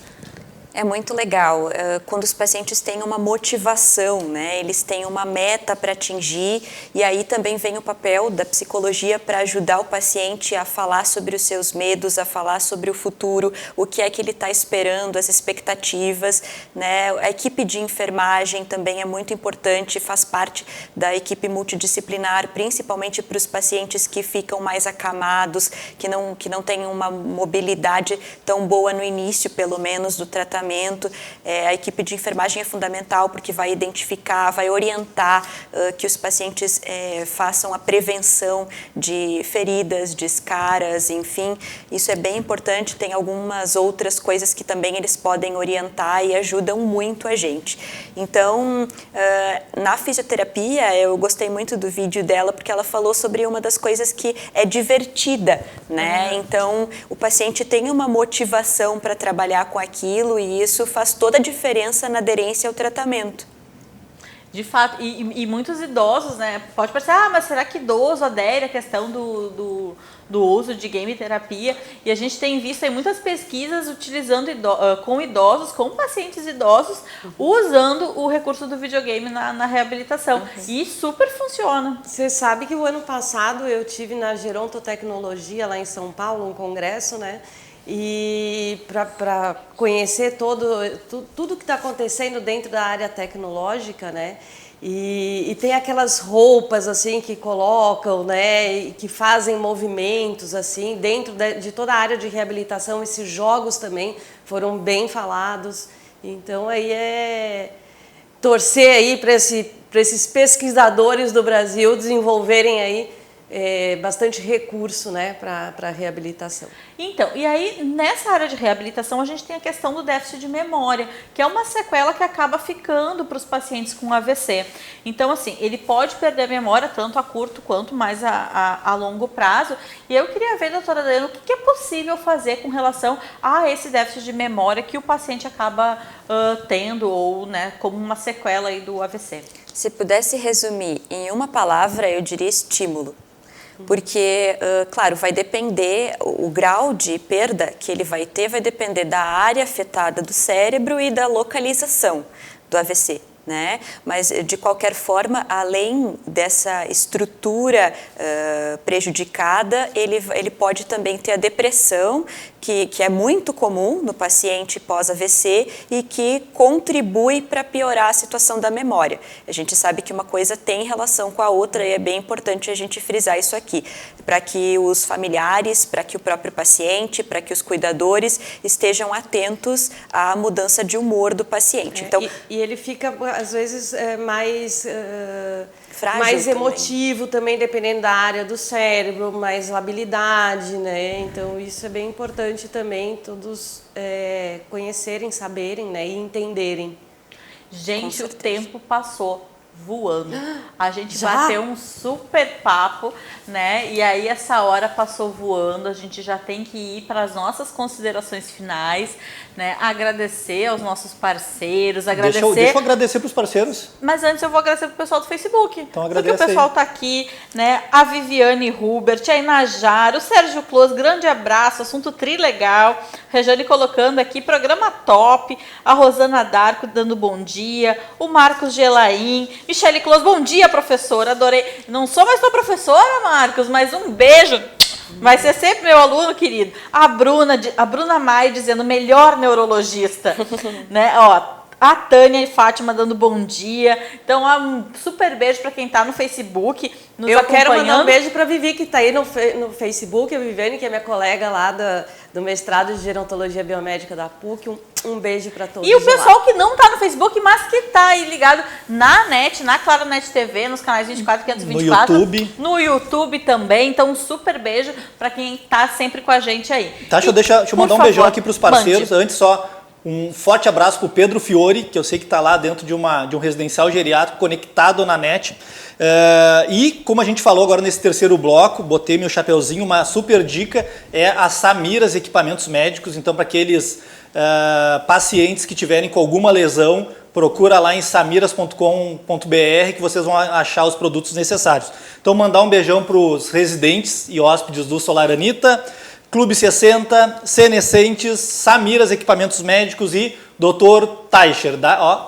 É muito legal quando os pacientes têm uma motivação, né? Eles têm uma meta para atingir, e aí também vem o papel da psicologia para ajudar o paciente a falar sobre os seus medos, a falar sobre o futuro, o que é que ele está esperando, as expectativas, né? A equipe de enfermagem também é muito importante, faz parte da equipe multidisciplinar, principalmente para os pacientes que ficam mais acamados, que não têm uma mobilidade tão boa no início, pelo menos, do tratamento. A equipe de enfermagem é fundamental porque vai identificar, vai orientar que os pacientes façam a prevenção de feridas, de escaras, enfim. Isso é bem importante, tem algumas outras coisas que também eles podem orientar e ajudam muito a gente. Então, na fisioterapia, eu gostei muito do vídeo dela porque ela falou sobre uma das coisas que é divertida, né? Então, o paciente tem uma motivação para trabalhar com aquilo e isso faz toda a diferença na aderência ao tratamento. De fato, e muitos idosos, né? Pode parecer, mas será que idoso adere à questão do uso de game terapia? E a gente tem visto aí muitas pesquisas utilizando com idosos, com pacientes idosos, usando o recurso do videogame na reabilitação. E super funciona. Você sabe que o ano passado eu tive na Gerontotecnologia, lá em São Paulo, um congresso, né? E para conhecer tudo que está acontecendo dentro da área tecnológica, né? E tem aquelas roupas assim que colocam, né? E que fazem movimentos assim dentro de toda a área de reabilitação. Esses jogos também foram bem falados. Então aí é torcer aí para esses pesquisadores do Brasil desenvolverem aí bastante recurso, né, para a reabilitação. Então, e aí nessa área de reabilitação a gente tem a questão do déficit de memória, que é uma sequela que acaba ficando para os pacientes com AVC. Então, assim, ele pode perder a memória tanto a curto quanto mais a longo prazo. E eu queria ver, doutora Dayana, o que é possível fazer com relação a esse déficit de memória que o paciente acaba tendo ou, né, como uma sequela aí do AVC. Se pudesse resumir em uma palavra, eu diria estímulo. Porque, claro, vai depender, o grau de perda que ele vai ter vai depender da área afetada do cérebro e da localização do AVC, né? Mas, de qualquer forma, além dessa estrutura prejudicada, ele pode também ter a depressão, que é muito comum no paciente pós-AVC e que contribui para piorar a situação da memória. A gente sabe que uma coisa tem relação com a outra e é bem importante a gente frisar isso aqui, para que os familiares, para que o próprio paciente, para que os cuidadores estejam atentos à mudança de humor do paciente. Então, e ele fica, às vezes, mais frágil, mais emotivo também, dependendo da área do cérebro, mais labilidade, né? Então, isso é bem importante também, todos conhecerem, saberem, né? E entenderem. Gente, o tempo passou voando. A gente Já? bateu um super papo, né? E aí essa hora passou voando. A gente já tem que ir para as nossas considerações finais, né? Agradecer aos nossos parceiros, agradecer... Deixa eu agradecer para os parceiros. Mas antes eu vou agradecer pro pessoal do Facebook. Então porque agradece o pessoal aí. tá aqui, né? A Viviane Hubert, a Inajara, o Sérgio Close, grande abraço, assunto trilegal. Rejane colocando aqui, programa top. A Rosana Darco dando bom dia. O Marcos Gelaim. Michele Close, bom dia, professora. Adorei. Não sou mais tua professora, Marcos, mas um beijo. Vai ser sempre meu aluno, querido. A Bruna Mai dizendo, melhor neurologista. Né? Ó, a Tânia e Fátima dando bom dia. Então, um super beijo para quem tá no Facebook nos Eu acompanhando. quero mandar um beijo para a Vivi, que está aí no Facebook, a Viviane, que é minha colega lá do mestrado de Gerontologia Biomédica da PUC. Um beijo para todos. E o pessoal que não tá no Facebook, mas que tá aí ligado na net, na Claronet TV, nos canais 24 e 524. No YouTube. No YouTube também. Então, um super beijo para quem tá sempre com a gente aí. Tasha, deixa eu mandar um beijão aqui para os parceiros. Mande. Antes só, um forte abraço para o Pedro Fiore, que eu sei que está lá dentro de um residencial geriátrico conectado na net. E como a gente falou agora nesse terceiro bloco, botei meu chapeuzinho, uma super dica é a Samiras Equipamentos Médicos. Então, para aqueles pacientes que tiverem com alguma lesão, procura lá em samiras.com.br que vocês vão achar os produtos necessários. Então, mandar um beijão para os residentes e hóspedes do Solar Anita, Clube 60, Senescentes, Samiras Equipamentos Médicos e Dr. Teicher.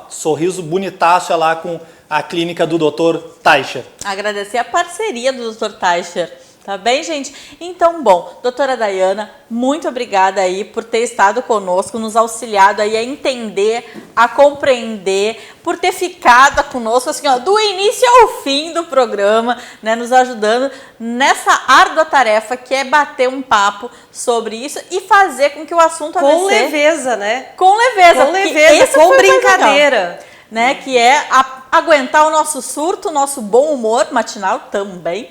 Sorriso bonitaço lá com a clínica do Dr. Teicher. Agradecer a parceria do Dr. Teicher. Tá bem, gente? Então, bom, doutora Dayana, muito obrigada aí por ter estado conosco, nos auxiliado aí a entender, a compreender, por ter ficado conosco, assim, ó, do início ao fim do programa, né, nos ajudando nessa árdua tarefa que é bater um papo sobre isso e fazer com que o assunto Com AVC... leveza, né? Com leveza. Com leveza, com brincadeira. Né, que é aguentar o nosso surto, o nosso bom humor matinal também.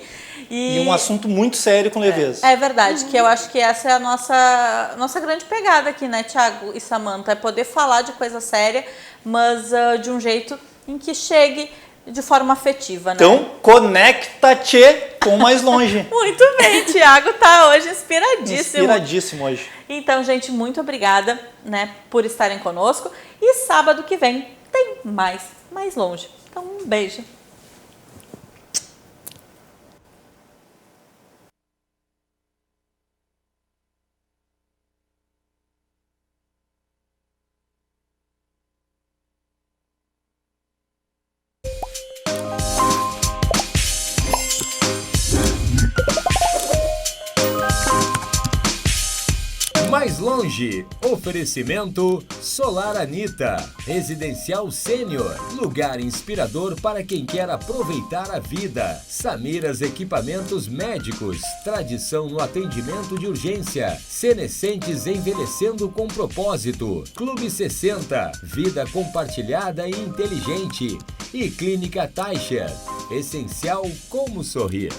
E um assunto muito sério com leveza. É verdade, que eu acho que essa é a nossa grande pegada aqui, né, Thiago e Samantha? É poder falar de coisa séria, mas de um jeito em que chegue de forma afetiva, né? Então, conecta-te com mais longe. Muito bem, Thiago tá hoje inspiradíssimo. Inspiradíssimo hoje. Então, gente, muito obrigada, né, por estarem conosco. E sábado que vem tem mais longe. Então, um beijo. Mais longe, oferecimento Solar Anita, Residencial Sênior, lugar inspirador para quem quer aproveitar a vida. Samiras Equipamentos Médicos, tradição no atendimento de urgência. Senescentes envelhecendo com propósito. Clube 60, vida compartilhada e inteligente. E Clínica Teicher, essencial como sorrir.